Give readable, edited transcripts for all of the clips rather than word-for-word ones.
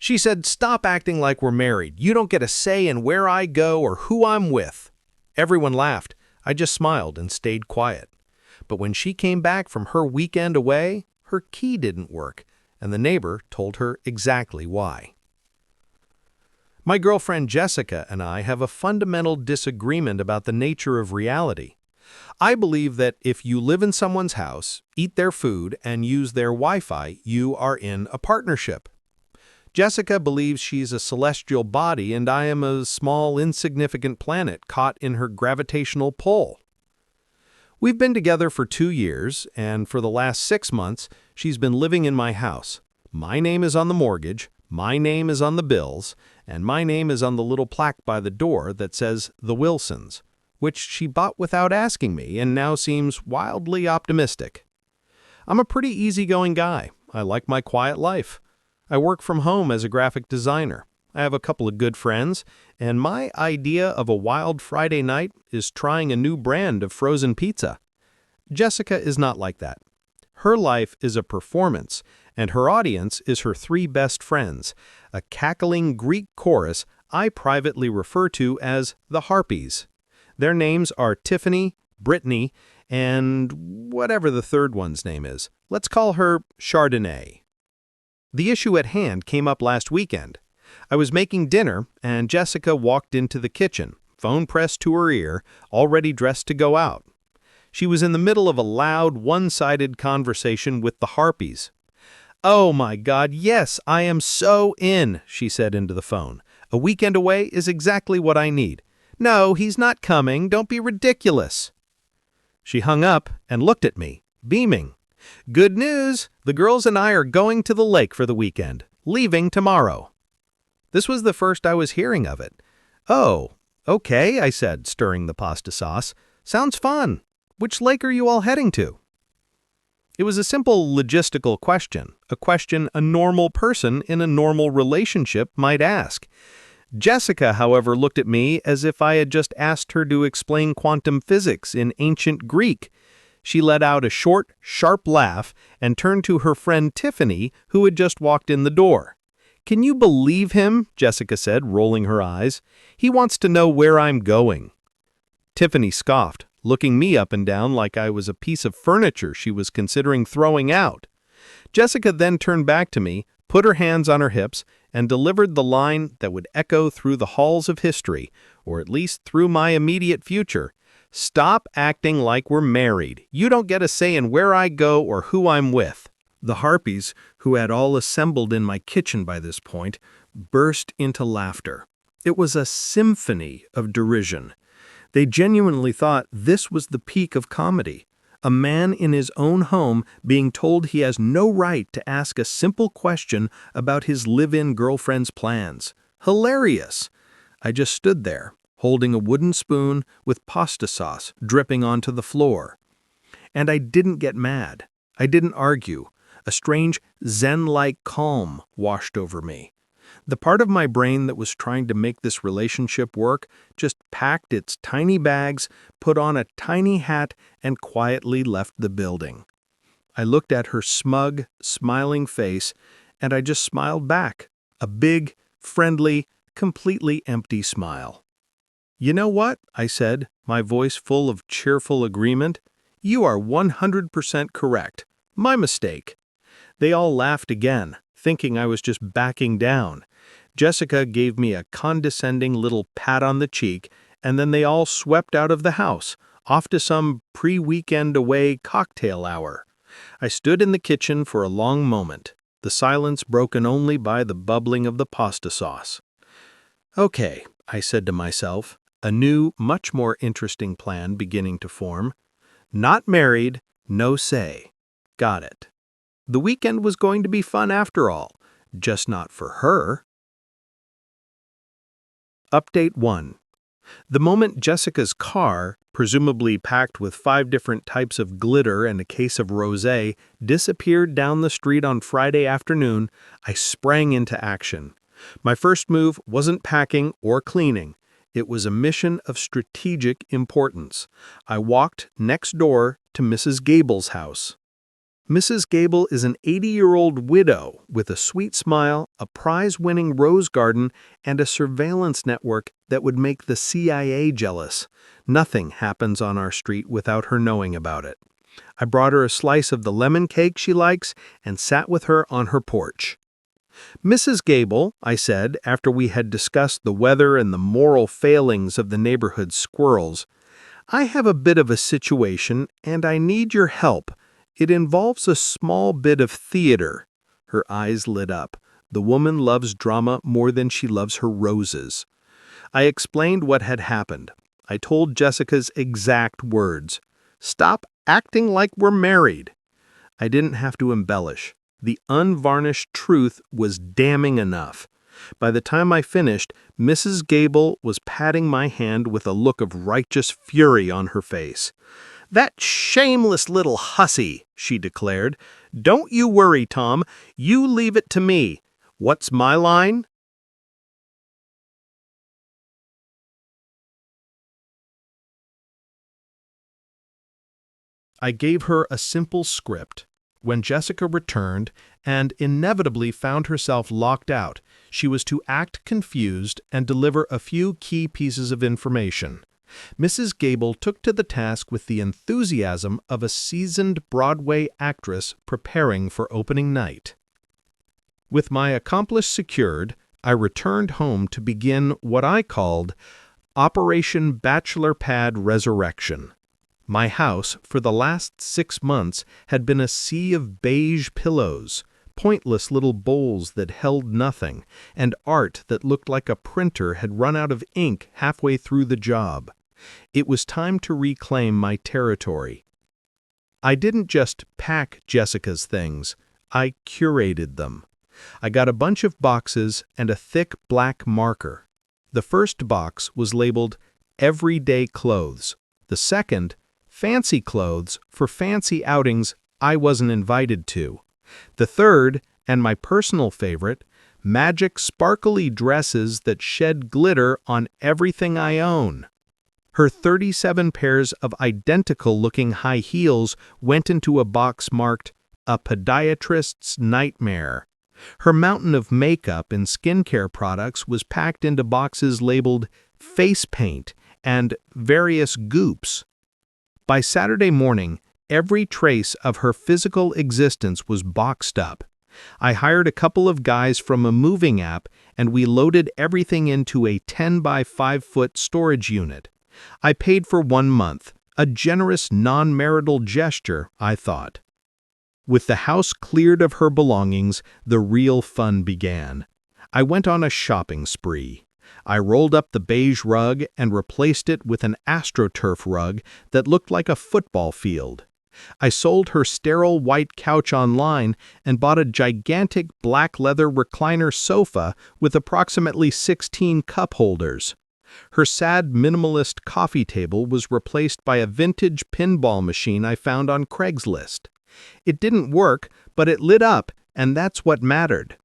She said, "Stop acting like we're married. You don't get a say in where I go or who I'm with." Everyone laughed. I just smiled and stayed quiet. But when she came back from her weekend away, her key didn't work, and the neighbor told her exactly why. My girlfriend Jessica and I have a fundamental disagreement about the nature of reality. I believe that if you live in someone's house, eat their food, and use their Wi-Fi, you are in a partnership. Jessica believes she's a celestial body and I am a small, insignificant planet caught in her gravitational pull. We've been together for 2 years, and for the last 6 months, she's been living in my house. My name is on the mortgage, my name is on the bills, and my name is on the little plaque by the door that says The Wilsons, which she bought without asking me and now seems wildly optimistic. I'm a pretty easygoing guy. I like my quiet life. I work from home as a graphic designer. I have a couple of good friends, and my idea of a wild Friday night is trying a new brand of frozen pizza. Jessica is not like that. Her life is a performance, and her audience is her 3 best friends, a cackling Greek chorus I privately refer to as the Harpies. Their names are Tiffany, Brittany, and whatever the third one's name is. Let's call her Chardonnay. The issue at hand came up last weekend. I was making dinner, and Jessica walked into the kitchen, phone pressed to her ear, already dressed to go out. She was in the middle of a loud, one-sided conversation with the Harpies. "Oh my God, yes, I am so in," she said into the phone. "A weekend away is exactly what I need." "No, he's not coming. Don't be ridiculous." She hung up and looked at me, beaming. "Good news! The girls and I are going to the lake for the weekend, leaving tomorrow." This was the first I was hearing of it. "Oh, okay," I said, stirring the pasta sauce. "Sounds fun. Which lake are you all heading to?" It was a simple logistical question, a question a normal person in a normal relationship might ask. Jessica, however, looked at me as if I had just asked her to explain quantum physics in ancient Greek. She let out a short, sharp laugh and turned to her friend Tiffany, who had just walked in the door. "Can you believe him?" Jessica said, rolling her eyes. "He wants to know where I'm going." Tiffany scoffed, looking me up and down like I was a piece of furniture she was considering throwing out. Jessica then turned back to me, put her hands on her hips, and delivered the line that would echo through the halls of history, or at least through my immediate future. "Stop acting like we're married. You don't get a say in where I go or who I'm with." The Harpies, who had all assembled in my kitchen by this point, burst into laughter. It was a symphony of derision. They genuinely thought this was the peak of comedy. A man in his own home being told he has no right to ask a simple question about his live-in girlfriend's plans. Hilarious! I just stood there, holding a wooden spoon with pasta sauce dripping onto the floor. And I didn't get mad. I didn't argue. A strange zen-like calm washed over me. The part of my brain that was trying to make this relationship work just packed its tiny bags, put on a tiny hat, and quietly left the building. I looked at her smug, smiling face, and I just smiled back. A big, friendly, completely empty smile. "You know what?" I said, my voice full of cheerful agreement. "You are 100% correct. My mistake." They all laughed again, thinking I was just backing down. Jessica gave me a condescending little pat on the cheek, and then they all swept out of the house, off to some pre-weekend away cocktail hour. I stood in the kitchen for a long moment, the silence broken only by the bubbling of the pasta sauce. "Okay," I said to myself, a new, much more interesting plan beginning to form. "Not married, no say. Got it." The weekend was going to be fun after all, just not for her. Update 1. The moment Jessica's car, presumably packed with 5 different types of glitter and a case of rosé, disappeared down the street on Friday afternoon, I sprang into action. My first move wasn't packing or cleaning. It was a mission of strategic importance. I walked next door to Mrs. Gable's house. Mrs. Gable is an 80-year-old widow with a sweet smile, a prize-winning rose garden, and a surveillance network that would make the CIA jealous. Nothing happens on our street without her knowing about it. I brought her a slice of the lemon cake she likes and sat with her on her porch. "Mrs. Gable," I said, after we had discussed the weather and the moral failings of the neighborhood squirrels, "I have a bit of a situation, and I need your help. It involves a small bit of theater." Her eyes lit up. The woman loves drama more than she loves her roses. I explained what had happened. I told Jessica's exact words. "Stop acting like we're married." I didn't have to embellish. The unvarnished truth was damning enough. By the time I finished, Mrs. Gable was patting my hand with a look of righteous fury on her face. "That shameless little hussy," she declared. "Don't you worry, Tom. You leave it to me. What's my line?" I gave her a simple script. When Jessica returned and inevitably found herself locked out, she was to act confused and deliver a few key pieces of information. Mrs. Gable took to the task with the enthusiasm of a seasoned Broadway actress preparing for opening night. With my accomplice secured, I returned home to begin what I called Operation Bachelor Pad Resurrection. My house, for the last 6 months, had been a sea of beige pillows, pointless little bowls that held nothing, and art that looked like a printer had run out of ink halfway through the job. It was time to reclaim my territory. I didn't just pack Jessica's things, I curated them. I got a bunch of boxes and a thick black marker. The first box was labeled Everyday Clothes. The second, Fancy Clothes for fancy outings I wasn't invited to. The third, and my personal favorite, Magic Sparkly Dresses that shed glitter on everything I own. Her 37 pairs of identical-looking high heels went into a box marked A Podiatrist's Nightmare. Her mountain of makeup and skincare products was packed into boxes labeled Face Paint and Various Goops. By Saturday morning, every trace of her physical existence was boxed up. I hired a couple of guys from a moving app, and we loaded everything into a 10 by 5 foot storage unit. I paid for 1 month, a generous non-marital gesture, I thought. With the house cleared of her belongings, the real fun began. I went on a shopping spree. I rolled up the beige rug and replaced it with an AstroTurf rug that looked like a football field. I sold her sterile white couch online and bought a gigantic black leather recliner sofa with approximately 16 cup holders. Her sad minimalist coffee table was replaced by a vintage pinball machine I found on Craigslist. It didn't work, but it lit up, and that's what mattered.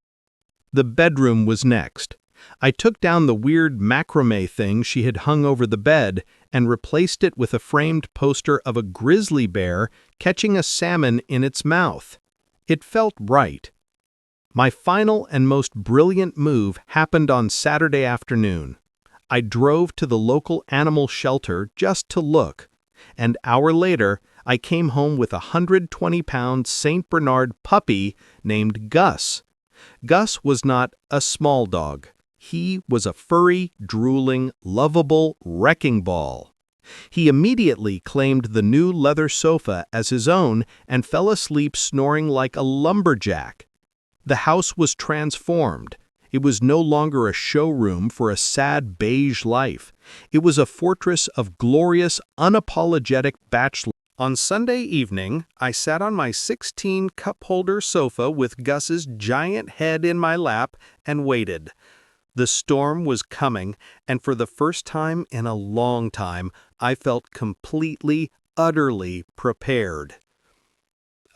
The bedroom was next. I took down the weird macrame thing she had hung over the bed and replaced it with a framed poster of a grizzly bear catching a salmon in its mouth. It felt right. My final and most brilliant move happened on Saturday afternoon. I drove to the local animal shelter just to look. An hour later, I came home with a 120-pound St. Bernard puppy named Gus. Gus was not a small dog. He was a furry, drooling, lovable wrecking ball. He immediately claimed the new leather sofa as his own and fell asleep snoring like a lumberjack. The house was transformed. It was no longer a showroom for a sad beige life. It was a fortress of glorious, unapologetic bachelor. On Sunday evening, I sat on my 16-cup-holder sofa with Gus's giant head in my lap and waited. The storm was coming, and for the first time in a long time, I felt completely, utterly prepared.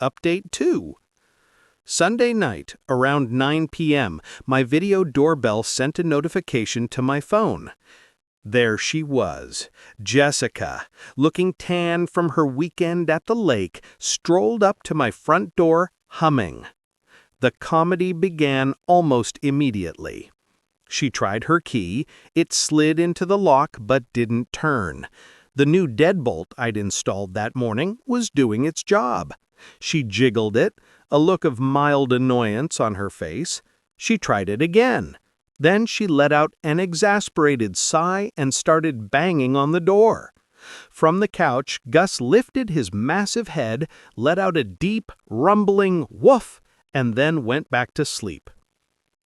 Update 2. Sunday night, around 9 p.m., my video doorbell sent a notification to my phone. There she was, Jessica, looking tan from her weekend at the lake, strolled up to my front door, humming. The comedy began almost immediately. She tried her key, it slid into the lock but didn't turn. The new deadbolt I'd installed that morning was doing its job. She jiggled it, a look of mild annoyance on her face. She tried it again. Then she let out an exasperated sigh and started banging on the door. From the couch, Gus lifted his massive head, let out a deep, rumbling woof, and then went back to sleep.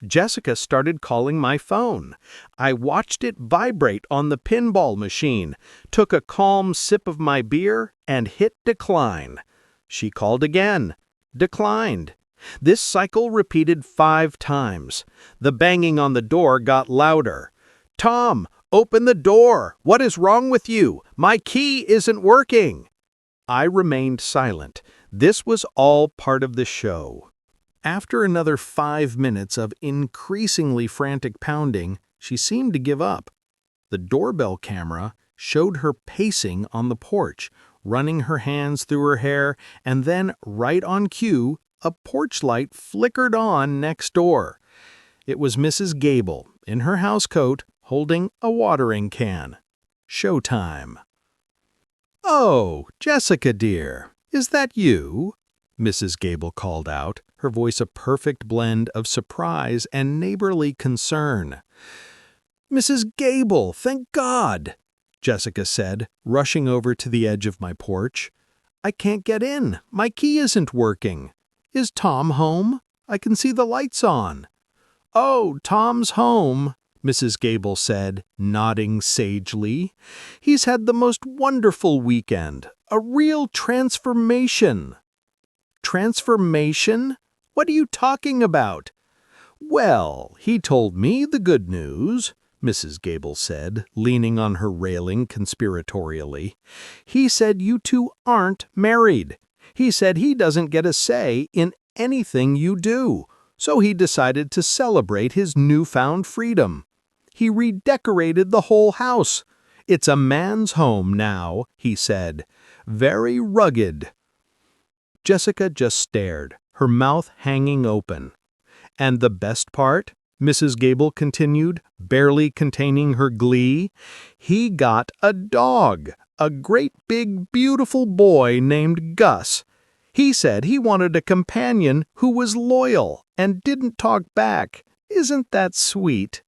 Jessica started calling my phone. I watched it vibrate on the pinball machine, took a calm sip of my beer, and hit decline. She called again. Declined. This cycle repeated 5 times. The banging on the door got louder. "Tom, open the door! What is wrong with you? My key isn't working!" I remained silent. This was all part of the show. After another 5 minutes of increasingly frantic pounding, she seemed to give up. The doorbell camera showed her pacing on the porch, running her hands through her hair, and then, right on cue, a porch light flickered on next door. It was Mrs. Gable, in her housecoat, holding a watering can. Showtime. "Oh, Jessica dear, is that you?" Mrs. Gable called out, her voice a perfect blend of surprise and neighborly concern. "Mrs. Gable, thank God!" Jessica said, rushing over to the edge of my porch. "I can't get in. My key isn't working. Is Tom home? I can see the lights on." "Oh, Tom's home," Mrs. Gable said, nodding sagely. "He's had the most wonderful weekend. A real transformation." "Transformation? What are you talking about?" "Well, he told me the good news," Mrs. Gable said, leaning on her railing conspiratorially. "He said you two aren't married. He said he doesn't get a say in anything you do, so he decided to celebrate his newfound freedom. He redecorated the whole house. It's a man's home now, he said. Very rugged." Jessica just stared, her mouth hanging open. "And the best part?" Mrs. Gable continued, barely containing her glee. "He got a dog, a great big beautiful boy named Gus. He said he wanted a companion who was loyal and didn't talk back. Isn't that sweet?"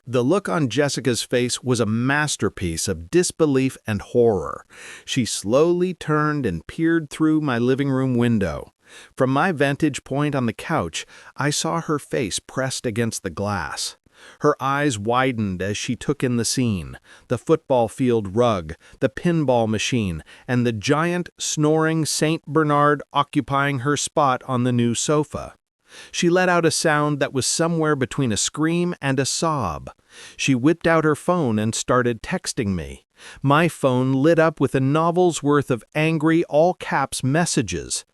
The look on Jessica's face was a masterpiece of disbelief and horror. She slowly turned and peered through my living room window. From my vantage point on the couch, I saw her face pressed against the glass. Her eyes widened as she took in the scene, the football field rug, the pinball machine, and the giant, snoring Saint Bernard occupying her spot on the new sofa. She let out a sound that was somewhere between a scream and a sob. She whipped out her phone and started texting me. My phone lit up with a novel's worth of angry all-caps messages.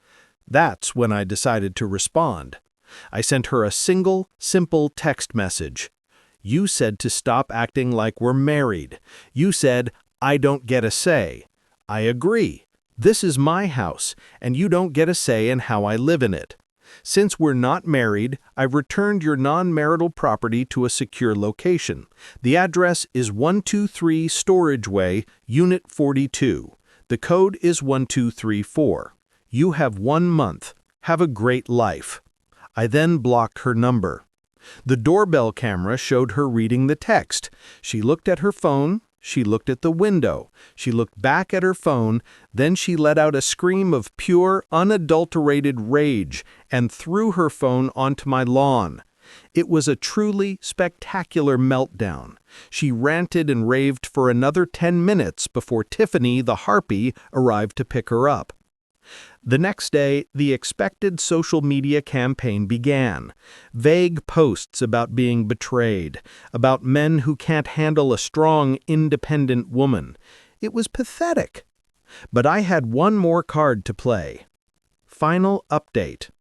That's when I decided to respond. I sent her a single, simple text message. "You said to stop acting like we're married. You said, I don't get a say. I agree. This is my house, and you don't get a say in how I live in it. Since we're not married, I've returned your non-marital property to a secure location. The address is 123 Storage Way, Unit 42. The code is 1234. You have 1 month. Have a great life." I then blocked her number. The doorbell camera showed her reading the text. She looked at her phone. She looked at the window. She looked back at her phone. Then she let out a scream of pure, unadulterated rage and threw her phone onto my lawn. It was a truly spectacular meltdown. She ranted and raved for another 10 minutes before Tiffany, the harpy, arrived to pick her up. The next day, the expected social media campaign began. Vague posts about being betrayed, about men who can't handle a strong, independent woman. It was pathetic. But I had one more card to play. Final update.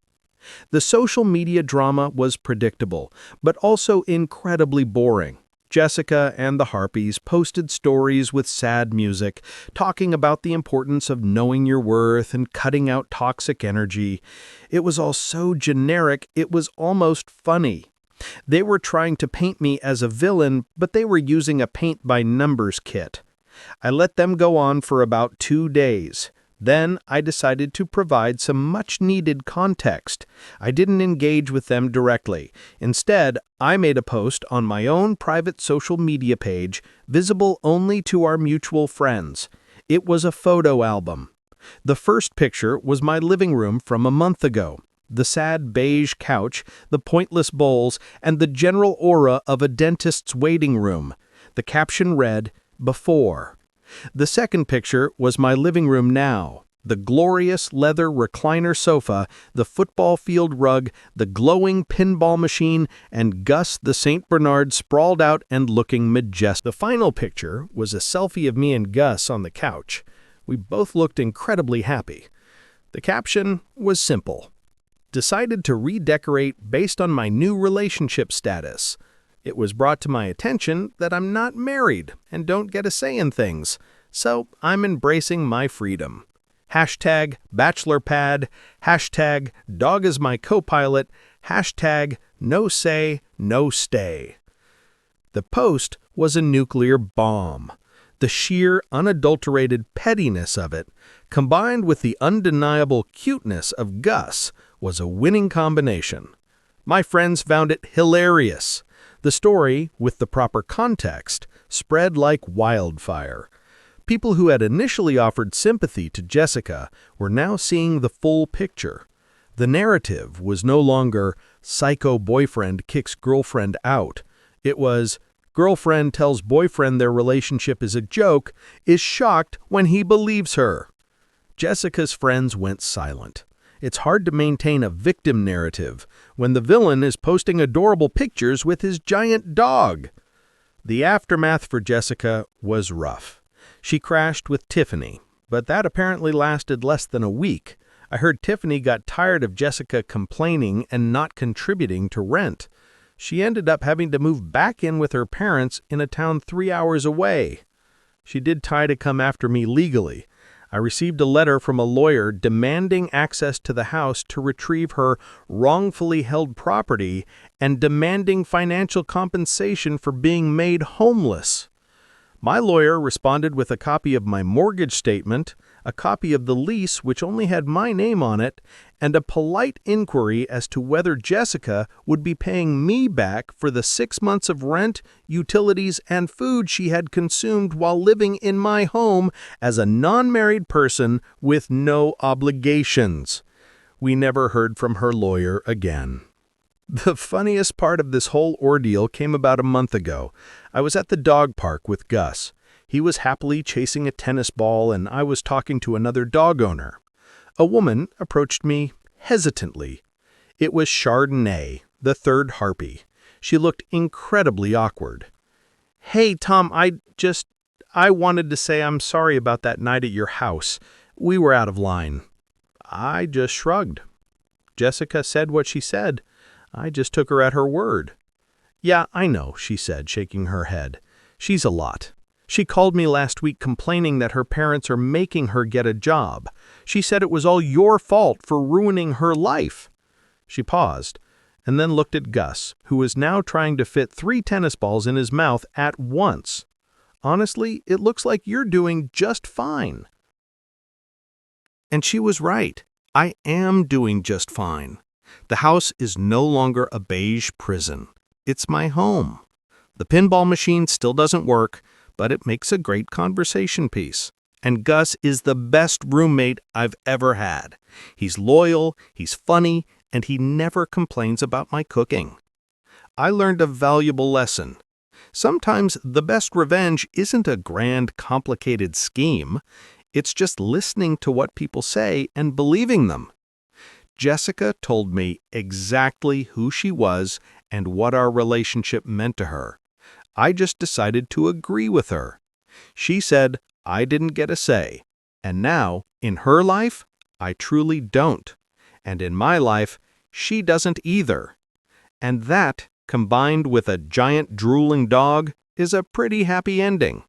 The social media drama was predictable, but also incredibly boring. Jessica and the Harpies posted stories with sad music, talking about the importance of knowing your worth and cutting out toxic energy. It was all so generic, it was almost funny. They were trying to paint me as a villain, but they were using a paint-by-numbers kit. I let them go on for about 2 days. Then I decided to provide some much-needed context. I didn't engage with them directly. Instead, I made a post on my own private social media page, visible only to our mutual friends. It was a photo album. The first picture was my living room from a month ago. The sad beige couch, the pointless bowls, and the general aura of a dentist's waiting room. The caption read, "Before." The second picture was my living room now. The glorious leather recliner sofa, the football field rug, the glowing pinball machine, and Gus the St. Bernard sprawled out and looking majestic. The final picture was a selfie of me and Gus on the couch. We both looked incredibly happy. The caption was simple. Decided to redecorate based on my new relationship status. It was brought to my attention that I'm not married and don't get a say in things, so I'm embracing my freedom. Hashtag bachelor pad, hashtag dog is my co-pilot, hashtag no say, no stay. The post was a nuclear bomb. The sheer, unadulterated pettiness of it, combined with the undeniable cuteness of Gus, was a winning combination. My friends found it hilarious. The story, with the proper context, spread like wildfire. People who had initially offered sympathy to Jessica were now seeing the full picture. The narrative was no longer psycho boyfriend kicks girlfriend out. It was girlfriend tells boyfriend their relationship is a joke, is shocked when he believes her. Jessica's friends went silent. It's hard to maintain a victim narrative when the villain is posting adorable pictures with his giant dog. The aftermath for Jessica was rough. She crashed with Tiffany, but that apparently lasted less than a week. I heard Tiffany got tired of Jessica complaining and not contributing to rent. She ended up having to move back in with her parents in a town 3 hours away. She did try to come after me legally. I received a letter from a lawyer demanding access to the house to retrieve her wrongfully held property and demanding financial compensation for being made homeless. My lawyer responded with a copy of my mortgage statement, a copy of the lease which only had my name on it, and a polite inquiry as to whether Jessica would be paying me back for the 6 months of rent, utilities, and food she had consumed while living in my home as a non-married person with no obligations. We never heard from her lawyer again. The funniest part of this whole ordeal came about a month ago. I was at the dog park with Gus. He was happily chasing a tennis ball, and I was talking to another dog owner. A woman approached me hesitantly. It was Chardonnay, the third harpy. She looked incredibly awkward. "Hey, Tom, I wanted to say I'm sorry about that night at your house. We were out of line." I just shrugged. Jessica said what she said. I just took her at her word. "Yeah, I know," she said, shaking her head. "She's a lot. She called me last week complaining that her parents are making her get a job. She said it was all your fault for ruining her life." She paused, and then looked at Gus, who was now trying to fit 3 tennis balls in his mouth at once. "Honestly, it looks like you're doing just fine." And she was right. I am doing just fine. The house is no longer a beige prison. It's my home. The pinball machine still doesn't work, but it makes a great conversation piece. And Gus is the best roommate I've ever had. He's loyal, he's funny, and he never complains about my cooking. I learned a valuable lesson. Sometimes the best revenge isn't a grand, complicated scheme. It's just listening to what people say and believing them. Jessica told me exactly who she was and what our relationship meant to her. I just decided to agree with her. She said I didn't get a say, and now, in her life, I truly don't. And in my life, she doesn't either. And that combined with a giant drooling dog, is a pretty happy ending.